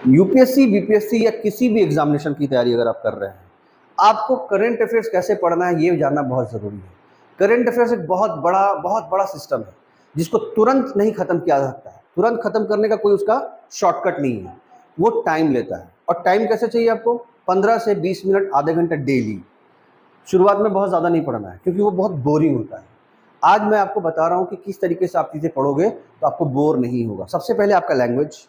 UPSC, BPSC या किसी भी एग्जामिनेशन की तैयारी अगर आप कर रहे हैं, आपको करंट अफेयर्स कैसे पढ़ना है ये जानना बहुत ज़रूरी है। करंट अफेयर्स एक बहुत बड़ा सिस्टम है जिसको तुरंत नहीं खत्म किया जा सकता है। तुरंत खत्म करने का कोई उसका शॉर्टकट नहीं है, वो टाइम लेता है। और टाइम कैसे चाहिए आपको? 15 से 20 मिनट, आधे घंटे डेली। शुरुआत में बहुत ज़्यादा नहीं पढ़ना है क्योंकि वो बहुत बोरिंग होता है। आज मैं आपको बता रहा हूँ कि किस तरीके से आप चीज़ें पढ़ोगे तो आपको बोर नहीं होगा। सबसे पहले आपका लैंग्वेज।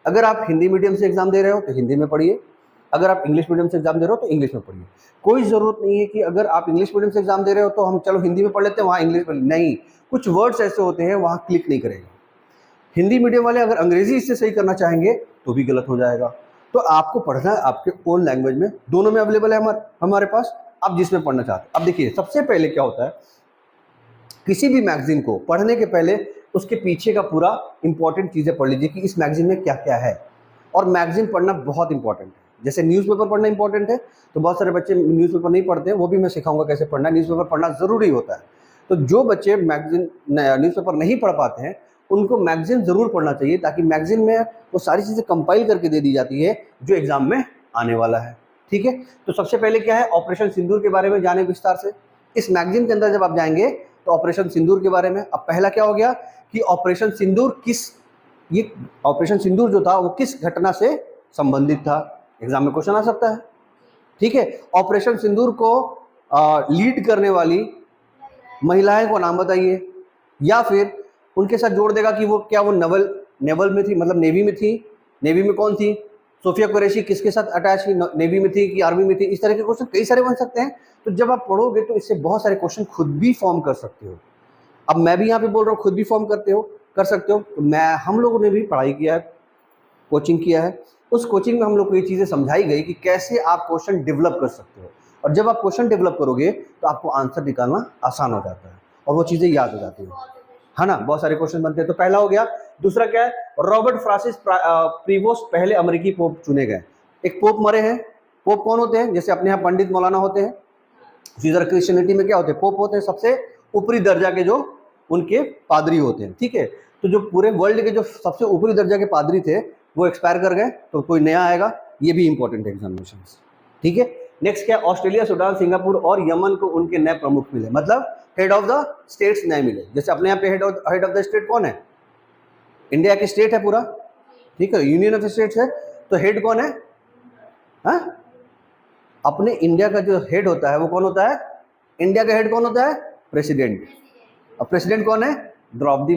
अगर आप हिंदी मीडियम से एग्जाम दे रहे हो तो हिंदी में पढ़िए, अगर आप इंग्लिश मीडियम से एग्जाम दे रहे हो तो इंग्लिश में पढ़िए। कोई ज़रूरत नहीं है कि अगर आप इंग्लिश मीडियम से एग्जाम दे रहे हो तो हम चलो हिंदी में पढ़ लेते हैं, वहाँ इंग्लिश में नहीं। कुछ वर्ड्स ऐसे होते हैं वहाँ क्लिक नहीं करेगा। हिंदी मीडियम वाले अगर अंग्रेजी इससे सही करना चाहेंगे तो भी गलत हो जाएगा। तो आपको पढ़ना है आपके ओन लैंग्वेज में, दोनों में अवेलेबल है हमारे पास, आप जिसमें पढ़ना चाहते हैं। अब देखिए, सबसे पहले क्या होता है, किसी भी मैगजीन को पढ़ने के पहले उसके पीछे का पूरा इंपॉर्टेंट चीज़ें पढ़ लीजिए कि इस मैगजीन में क्या क्या है। और मैगजीन पढ़ना बहुत इंपॉर्टेंट है। जैसे न्यूज़पेपर पढ़ना इंपॉर्टेंट है, तो बहुत सारे बच्चे न्यूज़पेपर नहीं पढ़ते हैं, वो भी मैं सिखाऊंगा कैसे पढ़ना है। न्यूज़पेपर पढ़ना ज़रूरी होता है। तो जो बच्चे न्यूज़पेपर नहीं पढ़ पाते हैं उनको मैगजीन ज़रूर पढ़ना चाहिए, ताकि मैगजीन में वो सारी चीज़ें कंपाइल करके दे दी जाती है जो एग्ज़ाम में आने वाला है। ठीक है, तो सबसे पहले क्या है, ऑपरेशन सिंदूर के बारे में जाने विस्तार से। इस मैगजीन के अंदर जब आप जाएंगे तो ऑपरेशन सिंदूर के बारे में, अब पहला क्या हो गया कि ऑपरेशन सिंदूर ये ऑपरेशन सिंदूर जो था वो किस घटना से संबंधित था, एग्जाम में क्वेश्चन आ सकता है। ठीक है, ऑपरेशन सिंदूर को लीड करने वाली महिलाएं को नाम बताइए, या फिर उनके साथ जोड़ देगा कि वो क्या वो नेवल में थी, मतलब नेवी में थी। नेवी में कौन थी? सोफिया कुरैशी किसके साथ अटैच थी, नेवी में थी कि आर्मी में थी? इस तरह के क्वेश्चन कई सारे बन सकते हैं। तो जब आप पढ़ोगे तो इससे बहुत सारे क्वेश्चन खुद भी फॉर्म कर सकते हो। अब मैं भी यहाँ पे बोल रहा हूँ खुद भी फॉर्म कर सकते हो। तो हम लोगों ने भी पढ़ाई किया है, कोचिंग किया है। उस कोचिंग में हम लोग को ये चीज़ें समझाई गई कि कैसे आप क्वेश्चन डेवलप कर सकते हो। और जब आप क्वेश्चन डेवलप करोगे तो आपको आंसर निकालना आसान हो जाता है और वो चीज़ें याद हो जाती है ना। बहुत सारे क्वेश्चन बनते हैं। तो पहला हो गया। दूसरा क्या है, रॉबर्ट फ्रांसिस प्रीवोस्ट पहले अमेरिकी पोप चुने गए। एक पोप मरे हैं। पोप कौन होते हैं? जैसे अपने यहाँ पंडित मौलाना होते हैं, इधर क्रिश्चियनिटी में क्या होते हैं? पोप होते हैं सबसे ऊपरी दर्जा के जो उनके पादरी होते हैं। ठीक है, तो जो पूरे वर्ल्ड के जो सबसे ऊपरी दर्जा के पादरी थे वो एक्सपायर कर गए, तो कोई नया आएगा। ये भी इंपॉर्टेंट है एग्जामिनेशन। ठीक है, नेक्स्ट क्या, ऑस्ट्रेलिया, सूडान, सिंगापुर और यमन को उनके नए प्रमुख मिले, मतलब हेड ऑफ द स्टेट्स नए मिले। जैसे अपने यहाँ पे हेड ऑफ द स्टेट कौन है? इंडिया के स्टेट है पूरा, ठीक है, यूनियन ऑफ स्टेट्स है, तो हेड कौन है? हाँ, अपने इंडिया का जो हेड होता है वो कौन होता है? इंडिया का हेड कौन होता है? प्रेसिडेंट। अब प्रेसिडेंट कौन है? द्रौपदी